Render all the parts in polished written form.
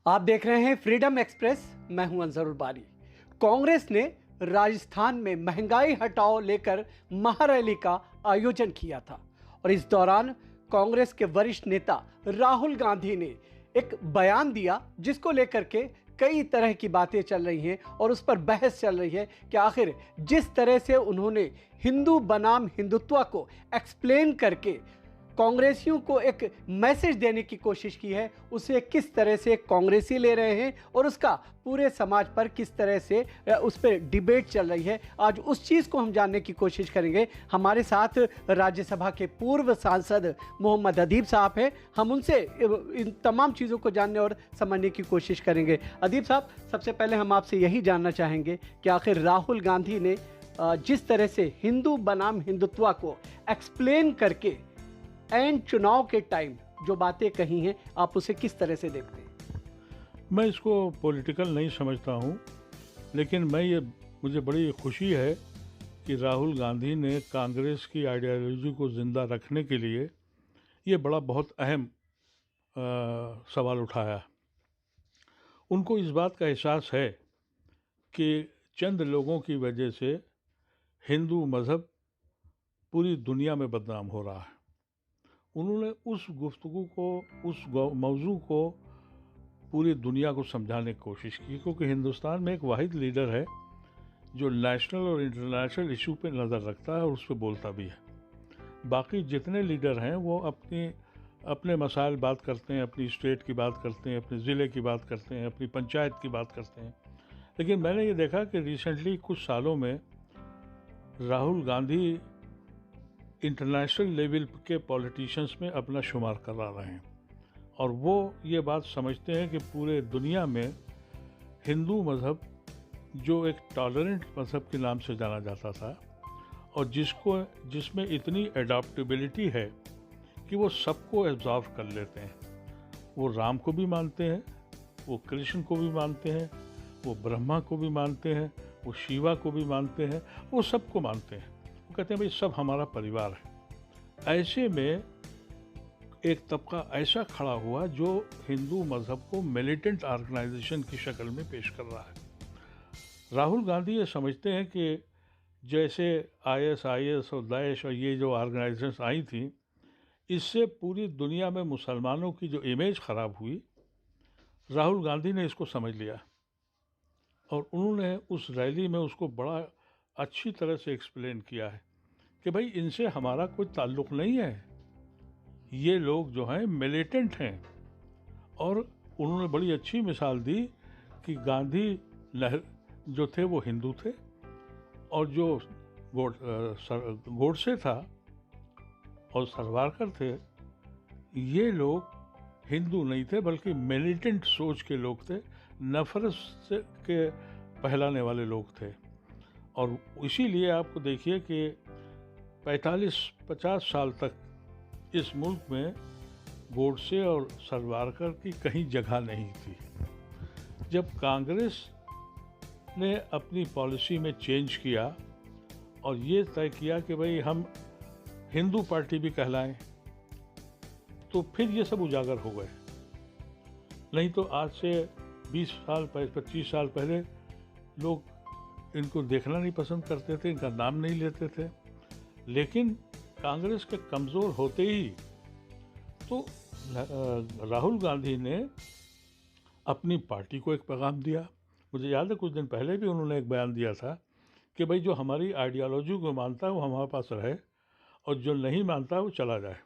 आप देख रहे हैं फ्रीडम एक्सप्रेस। मैं हूं अंजरुल बारी। कांग्रेस ने राजस्थान में महंगाई हटाओ लेकर महारैली का आयोजन किया था और इस दौरान कांग्रेस के वरिष्ठ नेता राहुल गांधी ने एक बयान दिया जिसको लेकर के कई तरह की बातें चल रही हैं और उस पर बहस चल रही है कि आखिर जिस तरह से उन्होंने हिंदू बनाम हिंदुत्व को एक्सप्लेन करके कांग्रेसियों को एक मैसेज देने की कोशिश की है, उसे किस तरह से कांग्रेसी ले रहे हैं और उसका पूरे समाज पर किस तरह से उस पर डिबेट चल रही है। आज उस चीज़ को हम जानने की कोशिश करेंगे। हमारे साथ राज्यसभा के पूर्व सांसद मोहम्मद अदीब साहब हैं। हम उनसे इन तमाम चीज़ों को जानने और समझने की कोशिश करेंगे। अदीब साहब, सबसे पहले हम आपसे यही जानना चाहेंगे कि आखिर राहुल गांधी ने जिस तरह से हिंदू बनाम हिंदुत्व को एक्सप्लेन करके एंड चुनाव के टाइम जो बातें कही हैं, आप उसे किस तरह से देखते हैं? मैं इसको पॉलिटिकल नहीं समझता हूँ, लेकिन मुझे बड़ी खुशी है कि राहुल गांधी ने कांग्रेस की आइडियोलॉजी को ज़िंदा रखने के लिए ये बहुत अहम सवाल उठाया। उनको इस बात का एहसास है कि चंद लोगों की वजह से हिंदू मज़हब पूरी दुनिया में बदनाम हो रहा है। उन्होंने उस गुफ्तगू को, उस मौजू को पूरी दुनिया को समझाने की कोशिश की, क्योंकि हिंदुस्तान में एक वाहिद लीडर है जो नेशनल और इंटरनेशनल इशू पे नज़र रखता है और उस पर बोलता भी है। बाकी जितने लीडर हैं वो अपने मसाइल बात करते हैं, अपनी स्टेट की बात करते हैं, अपने ज़िले की बात करते हैं, अपनी पंचायत की बात करते हैं। लेकिन मैंने ये देखा कि रिसेंटली कुछ सालों में राहुल गांधी इंटरनेशनल लेवल के पॉलिटिशियंस में अपना शुमार करा रहे हैं और वो ये बात समझते हैं कि पूरे दुनिया में हिंदू मज़हब, जो एक टॉलरेंट मज़हब के नाम से जाना जाता था और जिसमें इतनी एडॉप्टेबिलिटी है कि वो सबको एब्जॉर्व कर लेते हैं। वो राम को भी मानते हैं, वो कृष्ण को भी मानते हैं, वो ब्रह्मा को भी मानते हैं, वो शिवा को भी मानते हैं, वो सबको मानते हैं। वो कहते हैं भाई सब हमारा परिवार है। ऐसे में एक तबका ऐसा खड़ा हुआ जो हिंदू मज़हब को मिलिटेंट ऑर्गेनाइजेशन की शक्ल में पेश कर रहा है। राहुल गांधी ये समझते हैं कि जैसे ISIS और दाइश और ये जो ऑर्गेनाइजेशंस आई थी, इससे पूरी दुनिया में मुसलमानों की जो इमेज ख़राब हुई, राहुल गांधी ने इसको समझ लिया और उन्होंने उस रैली में उसको बड़ा अच्छी तरह से एक्सप्लेन किया है कि भाई इनसे हमारा कोई ताल्लुक़ नहीं है, ये लोग जो हैं मिलिटेंट हैं। और उन्होंने बड़ी अच्छी मिसाल दी कि गांधी जो थे वो हिंदू थे और जो गोडसे था और सावरकर थे, ये लोग हिंदू नहीं थे बल्कि मिलिटेंट सोच के लोग थे, नफरत के पहलाने वाले लोग थे। और इसीलिए आपको देखिए कि 45-50 साल तक इस मुल्क में गोडसे और सावरकर की कहीं जगह नहीं थी। जब कांग्रेस ने अपनी पॉलिसी में चेंज किया और ये तय किया कि भाई हम हिंदू पार्टी भी कहलाएं, तो फिर ये सब उजागर हो गए। नहीं तो आज से 25 साल पहले लोग इनको देखना नहीं पसंद करते थे, इनका नाम नहीं लेते थे। लेकिन कांग्रेस के कमज़ोर होते ही तो राहुल गांधी ने अपनी पार्टी को एक पैगाम दिया। मुझे याद है कुछ दिन पहले भी उन्होंने एक बयान दिया था कि भाई जो हमारी आइडियोलॉजी को मानता है वो हमारे पास रहे और जो नहीं मानता है वो चला जाए।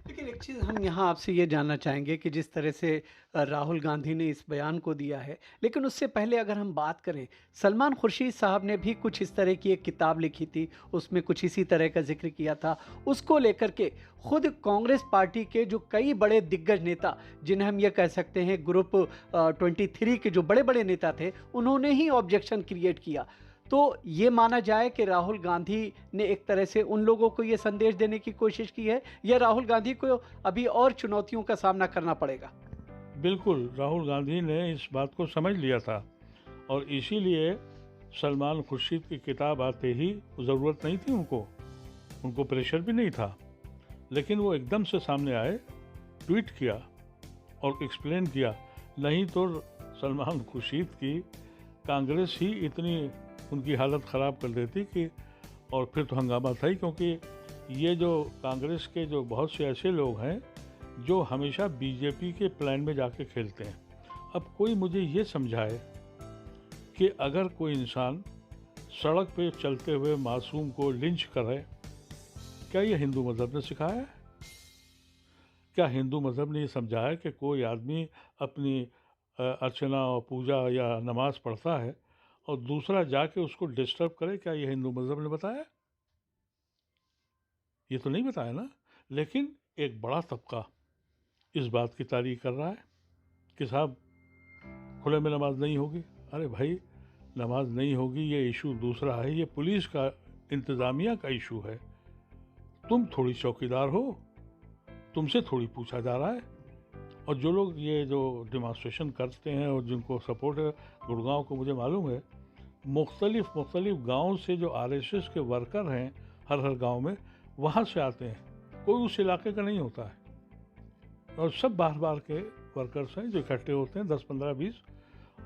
लेकिन एक चीज़ हम यहाँ आपसे ये जानना चाहेंगे कि जिस तरह से राहुल गांधी ने इस बयान को दिया है, लेकिन उससे पहले अगर हम बात करें, सलमान खुर्शीद साहब ने भी कुछ इस तरह की एक किताब लिखी थी, उसमें कुछ इसी तरह का जिक्र किया था। उसको लेकर के खुद कांग्रेस पार्टी के जो कई बड़े दिग्गज नेता, जिन्हें हम ये कह सकते हैं ग्रुप 23 के जो बड़े बड़े नेता थे, उन्होंने ही ऑब्जेक्शन क्रिएट किया। तो ये माना जाए कि राहुल गांधी ने एक तरह से उन लोगों को ये संदेश देने की कोशिश की है, या राहुल गांधी को अभी और चुनौतियों का सामना करना पड़ेगा? बिल्कुल, राहुल गांधी ने इस बात को समझ लिया था और इसीलिए सलमान खुर्शीद की किताब आते ही ज़रूरत नहीं थी उनको प्रेशर भी नहीं था, लेकिन वो एकदम से सामने आए, ट्वीट किया और एक्सप्लेन किया। नहीं तो सलमान खुर्शीद की कांग्रेस ही इतनी उनकी हालत ख़राब कर देती कि और फिर तो हंगामा था ही, क्योंकि ये जो कांग्रेस के जो बहुत से ऐसे लोग हैं जो हमेशा बीजेपी के प्लान में जाके खेलते हैं। अब कोई मुझे ये समझाए कि अगर कोई इंसान सड़क पे चलते हुए मासूम को लिंच करे, क्या ये हिंदू मज़हब ने सिखाया है? क्या हिंदू मज़हब ने ये समझाया कि कोई आदमी अपनी अर्चना और पूजा या नमाज पढ़ता है और दूसरा जाके उसको डिस्टर्ब करे? क्या ये हिंदू मज़हब ने बताया? ये तो नहीं बताया ना। लेकिन एक बड़ा तबका इस बात की तारीफ कर रहा है कि साहब खुले में नमाज नहीं होगी। अरे भाई, नमाज नहीं होगी ये इशू दूसरा है, ये पुलिस का इंतज़ामिया का इशू है। तुम थोड़ी चौकीदार हो, तुमसे थोड़ी पूछा जा रहा है। और जो लोग ये जो डिमॉन्स्ट्रेशन करते हैं और जिनको सपोर्ट है, गुड़गांव को मुझे मालूम है, मुख्तलिफ गांव से जो आरएसएस के वर्कर हैं हर गांव में, वहाँ से आते हैं। कोई उस इलाके का नहीं होता है और सब बाहर के वर्कर्स हैं जो इकट्ठे होते हैं 10, 15, 20,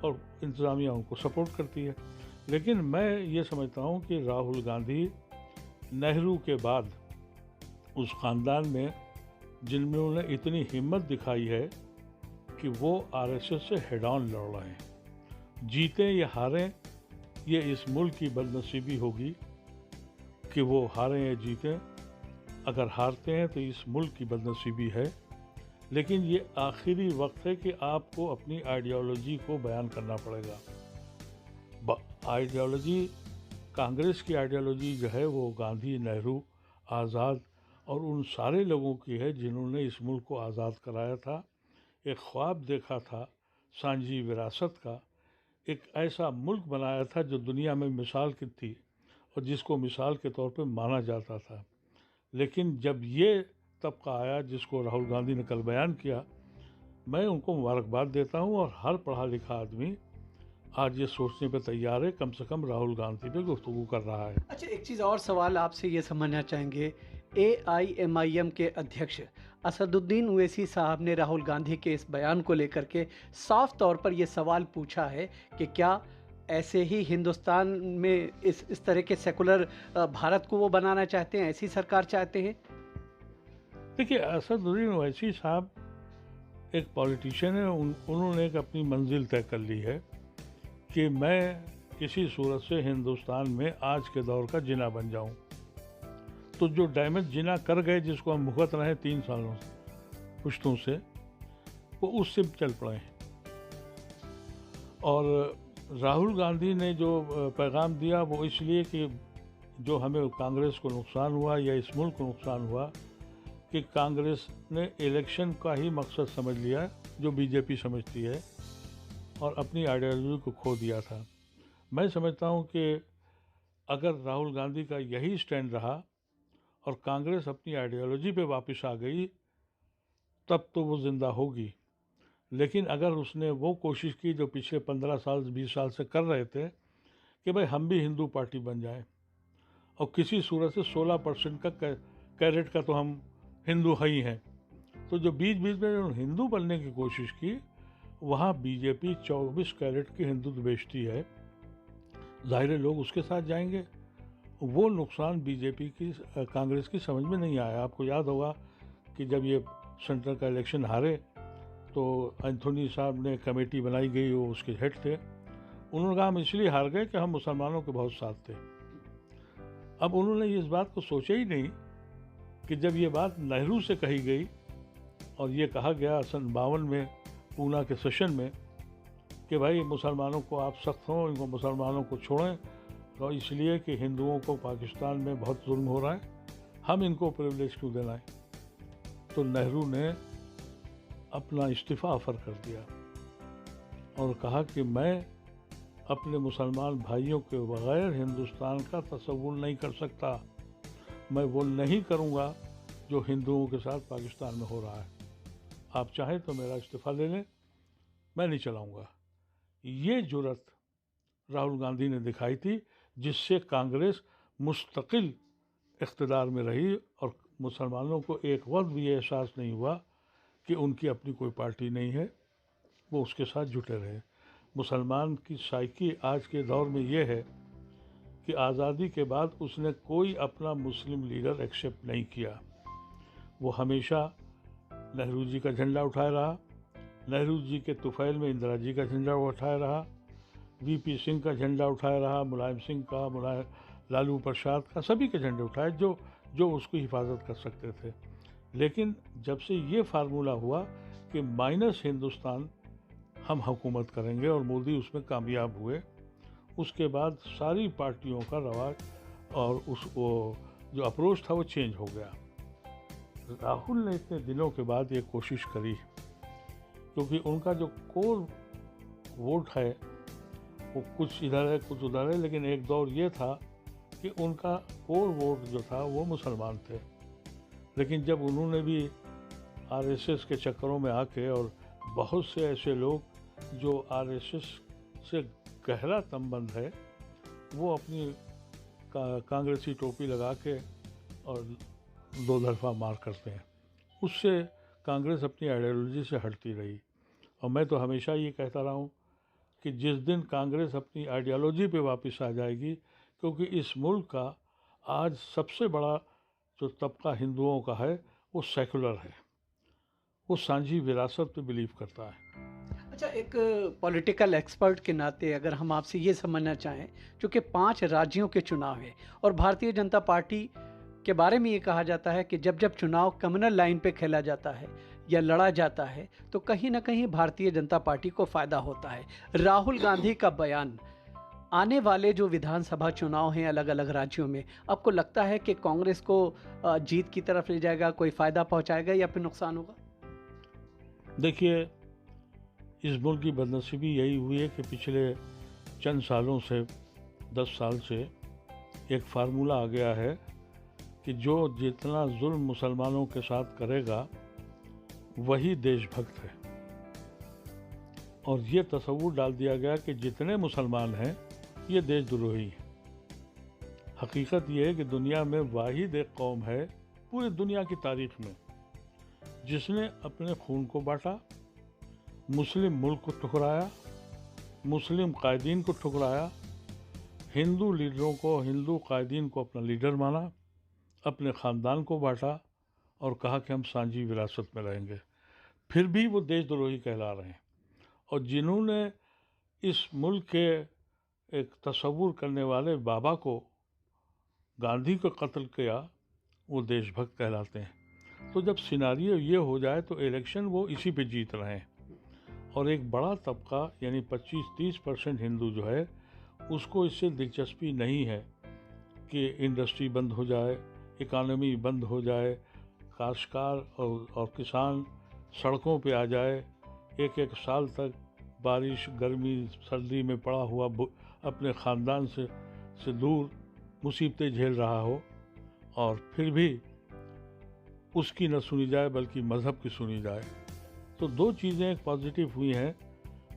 और इंतज़ामिया उनको सपोर्ट करती है। लेकिन मैं ये समझता हूँ कि राहुल गांधी नेहरू के बाद उस ख़ानदान में जिनमें इतनी हिम्मत दिखाई है कि वो आरएसएस से हेड ऑन लड़ रहे हैं। जीतें या हारें, ये इस मुल्क की बदनसीबी होगी कि वो हारें या जीतें। अगर हारते हैं तो इस मुल्क की बदनसीबी है। लेकिन ये आखिरी वक्त है कि आपको अपनी आइडियोलॉजी को बयान करना पड़ेगा। आइडियोलॉजी, कांग्रेस की आइडियोलॉजी जो है वो गांधी, नेहरू, आज़ाद और उन सारे लोगों की है जिन्होंने इस मुल्क को आज़ाद कराया था। एक ख्वाब देखा था सांझी विरासत का, एक ऐसा मुल्क बनाया था जो दुनिया में मिसाल की थी और जिसको मिसाल के तौर पे माना जाता था। लेकिन जब ये तबका आया जिसको राहुल गांधी ने कल बयान किया, मैं उनको मुबारकबाद देता हूँ। और हर पढ़ा लिखा आदमी आज ये सोचने पे तैयार है, कम से कम राहुल गांधी पे गुफ्तगू कर रहा है। अच्छा, एक चीज़ और सवाल आपसे ये समझना चाहेंगे, AIMIM के अध्यक्ष असदुद्दीन ओवैसी साहब ने राहुल गांधी के इस बयान को लेकर के साफ तौर पर ये सवाल पूछा है कि क्या ऐसे ही हिंदुस्तान में इस तरह के सेकुलर भारत को वो बनाना चाहते हैं, ऐसी सरकार चाहते हैं? देखिए, असदुद्दीन ओवैसी साहब एक पॉलिटिशियन है। उन्होंने एक अपनी मंजिल तय कर ली है कि मैं किसी सूरत से हिंदुस्तान में आज के दौर का जिना बन जाऊं। तो जो डैमेज जिना कर गए, जिसको हम भुगत रहे हैं 3 सालों से पुश्तों से, वो उससे चल पड़े हैं। और राहुल गांधी ने जो पैगाम दिया वो इसलिए कि जो हमें कांग्रेस को नुकसान हुआ या इस मुल्क को नुकसान हुआ कि कांग्रेस ने इलेक्शन का ही मकसद समझ लिया जो बीजेपी समझती है और अपनी आइडियोलॉजी को खो दिया था। मैं समझता हूँ कि अगर राहुल गांधी का यही स्टैंड रहा और कांग्रेस अपनी आइडियोलॉजी पे वापस आ गई, तब तो वो ज़िंदा होगी। लेकिन अगर उसने वो कोशिश की जो पिछले 15 साल 20 साल से कर रहे थे कि भाई हम भी हिंदू पार्टी बन जाएं और किसी सूरत से 16% का कैरेट का तो हम हिंदू ही हैं, तो जो बीच बीच में जो हिंदू बनने की कोशिश की, वहाँ बीजेपी 24 कैरेट की हिंदुत्व बेचती है। ज़ाहिर है लोग उसके साथ जाएंगे। वो नुकसान बीजेपी की, कांग्रेस की समझ में नहीं आया। आपको याद होगा कि जब ये सेंटर का इलेक्शन हारे तो एंथोनी साहब ने कमेटी बनाई गई, वो उसके हेड थे। उन्होंने कहा हम इसलिए हार गए कि हम मुसलमानों के बहुत साथ थे। अब उन्होंने इस बात को सोचा ही नहीं कि जब ये बात नेहरू से कही गई और ये कहा गया सन 52 में पूना के सेशन में कि भाई मुसलमानों को आप सख्त हों, इनको मुसलमानों को छोड़ें, तो इसलिए कि हिंदुओं को पाकिस्तान में बहुत जुल्म हो रहा है, हम इनको प्रिविलेज क्यों देना है। तो नेहरू ने अपना इस्तीफ़ा ऑफ़र कर दिया और कहा कि मैं अपने मुसलमान भाइयों के बगैर हिंदुस्तान का तसव्वुर नहीं कर सकता। मैं वो नहीं करूँगा जो हिंदुओं के साथ पाकिस्तान में हो रहा है। आप चाहें तो मेरा इस्तीफ़ा ले लें, मैं नहीं चलाऊँगा। ये जुर्रत राहुल गांधी ने दिखाई थी, जिससे कांग्रेस मुस्तकिल इक़्तिदार में रही और मुसलमानों को एक वक्त भी ये एहसास नहीं हुआ कि उनकी अपनी कोई पार्टी नहीं है, वो उसके साथ जुटे रहे। मुसलमान की साइकी आज के दौर में ये है कि आज़ादी के बाद उसने कोई अपना मुस्लिम लीडर एक्सेप्ट नहीं किया। वो हमेशा नेहरू जी का झंडा उठाए रहा, नेहरू जी के तुफैल में इंदिरा जी का झंडा उठाए रहा, वीपी सिंह का झंडा उठाए रहा, मुलायम सिंह का, लालू प्रसाद का, सभी के झंडे उठाए जो उसकी हिफाजत कर सकते थे। लेकिन जब से ये फार्मूला हुआ कि माइनस हिंदुस्तान हम हुकूमत करेंगे और मोदी उसमें कामयाब हुए, उसके बाद सारी पार्टियों का रवाज और वो जो अप्रोच था वो चेंज हो गया। राहुल ने इतने दिनों के बाद ये कोशिश करी, क्योंकि उनका जो कोर वोट है वो कुछ इधर है कुछ उधर है, लेकिन एक दौर ये था कि उनका कोर वोट जो था वो मुसलमान थे। लेकिन जब उन्होंने भी आरएसएस के चक्करों में आके, और बहुत से ऐसे लोग जो आरएसएस से गहरा संबंध है, वो अपनी कांग्रेसी टोपी लगा के और दो तरफा मार करते हैं, उससे कांग्रेस अपनी आइडियोलॉजी से हटती रही। और मैं तो हमेशा ये कहता रहा हूँ कि जिस दिन कांग्रेस अपनी आइडियोलॉजी पे वापस आ जाएगी, क्योंकि इस मुल्क का आज सबसे बड़ा जो तबका हिंदुओं का है वो सेकुलर है, वो सांझी विरासत पे बिलीव करता है। अच्छा, एक पॉलिटिकल एक्सपर्ट के नाते अगर हम आपसे ये समझना चाहें, चूँकि 5 राज्यों के चुनाव है और भारतीय जनता पार्टी के बारे में ये कहा जाता है कि जब जब चुनाव कम्युनल लाइन पे खेला जाता है या लड़ा जाता है तो कहीं ना कहीं भारतीय जनता पार्टी को फ़ायदा होता है। राहुल गांधी का बयान आने वाले जो विधानसभा चुनाव हैं अलग अलग राज्यों में, आपको लगता है कि कांग्रेस को जीत की तरफ ले जाएगा, कोई फ़ायदा पहुंचाएगा या फिर नुकसान होगा? देखिए, इस मुल्क की बदनसीबी यही हुई है कि पिछले चंद सालों से, 10 साल से एक फार्मूला आ गया है कि जो जितना जुल्म मुसलमानों के साथ करेगा वही देशभक्त है। और ये तसव्वुर डाल दिया गया कि जितने मुसलमान हैं ये देशद्रोही हैं। हकीकत ये है कि दुनिया में वाहिद एक कौम है पूरी दुनिया की तारीख में जिसने अपने खून को बांटा, मुस्लिम मुल्क को ठुकराया, मुस्लिम कायदीन को ठुकराया, हिंदू लीडरों को, हिंदू कायदीन को अपना लीडर माना, अपने ख़ानदान को बांटा और कहा कि हम सांझी विरासत में रहेंगे। फिर भी वो देशद्रोही कहला रहे हैं। और जिन्होंने इस मुल्क के एक तसव्वुर करने वाले बाबा को, गांधी को कत्ल किया, वो देशभक्त कहलाते हैं। तो जब सिनारियो ये हो जाए तो इलेक्शन वो इसी पे जीत रहे हैं। और एक बड़ा तबका यानी 25-30% हिंदू जो है उसको इससे दिलचस्पी नहीं है कि इंडस्ट्री बंद हो जाए, इकानमी बंद हो जाए, काश्तकार और किसान सड़कों पे आ जाए, एक साल तक बारिश, गर्मी, सर्दी में पड़ा हुआ अपने ख़ानदान से दूर मुसीबतें झेल रहा हो, और फिर भी उसकी न सुनी जाए बल्कि मज़हब की सुनी जाए। तो दो चीज़ें पॉजिटिव हुई हैं।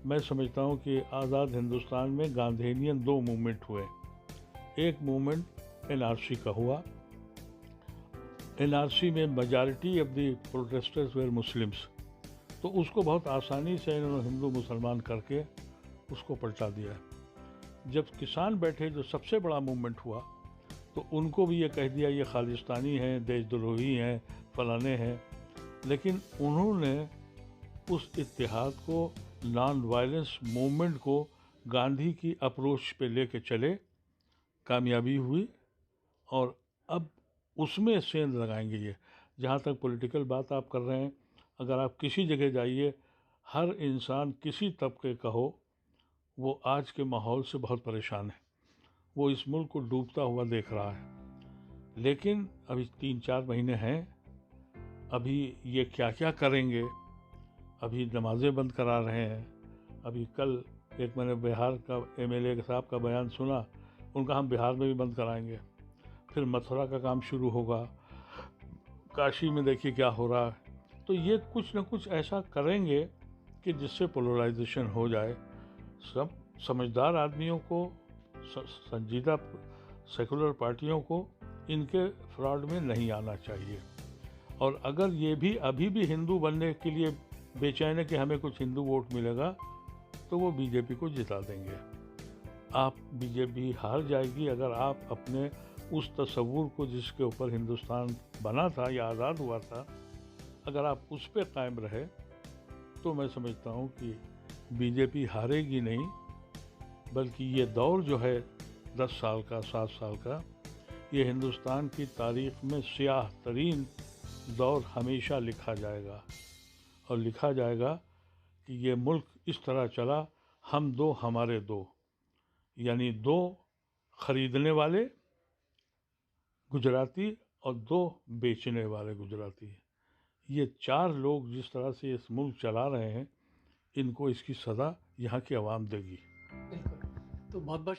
मैं समझता हूँ कि आज़ाद हिंदुस्तान में गांधीनियन 2 मूवमेंट हुए। एक मूवमेंट एनआरसी का हुआ। एनआरसी में majority of the protesters were Muslims, तो उसको बहुत आसानी से इन्होंने हिंदू मुसलमान करके उसको पलटा दिया। जब किसान बैठे, जो सबसे बड़ा मूवमेंट हुआ, तो उनको भी ये कह दिया ये खालिस्तानी हैं, देशद्रोही हैं, फलाने हैं। लेकिन उन्होंने उस इत्तेहाद को, नॉन वायलेंस मूवमेंट को गांधी की अप्रोच पे लेके चले, कामयाबी हुई, और अब उसमें सेंध लगाएंगे ये। जहाँ तक पॉलिटिकल बात आप कर रहे हैं, अगर आप किसी जगह जाइए, हर इंसान किसी तबके का हो, वो आज के माहौल से बहुत परेशान है। वो इस मुल्क को डूबता हुआ देख रहा है। लेकिन अभी 3-4 महीने हैं, अभी ये क्या क्या करेंगे। अभी नमाज़ें बंद करा रहे हैं। अभी कल एक मैंने बिहार का एमएलए साहब का बयान सुना, उनका हम बिहार में भी बंद कराएंगे। फिर मथुरा का काम शुरू होगा, काशी में देखिए क्या हो रहा है। तो ये कुछ न कुछ ऐसा करेंगे कि जिससे पोलराइजेशन हो जाए। सब समझदार आदमियों को, संजीदा सेकुलर पार्टियों को इनके फ्रॉड में नहीं आना चाहिए। और अगर ये भी अभी भी हिंदू बनने के लिए बेचैन है कि हमें कुछ हिंदू वोट मिलेगा, तो वो बीजेपी को जिता देंगे। आप बीजेपी हार जाएगी अगर आप अपने उस तसव्वुर को जिसके ऊपर हिंदुस्तान बना था या आज़ाद हुआ था, अगर आप उस पे कायम रहे तो मैं समझता हूँ कि बीजेपी हारेगी नहीं, बल्कि ये दौर जो है 10 साल का 7 साल का, ये हिंदुस्तान की तारीख़ में स्याह तरीन दौर हमेशा लिखा जाएगा। और लिखा जाएगा कि ये मुल्क इस तरह चला, हम दो हमारे दो, यानी दो खरीदने वाले गुजराती और दो बेचने वाले गुजराती। ये 4 लोग जिस तरह से इस मुल्क चला रहे हैं, इनको इसकी सज़ा यहाँ की आवाम देगी। बिल्कुल। तो बहुत बहुत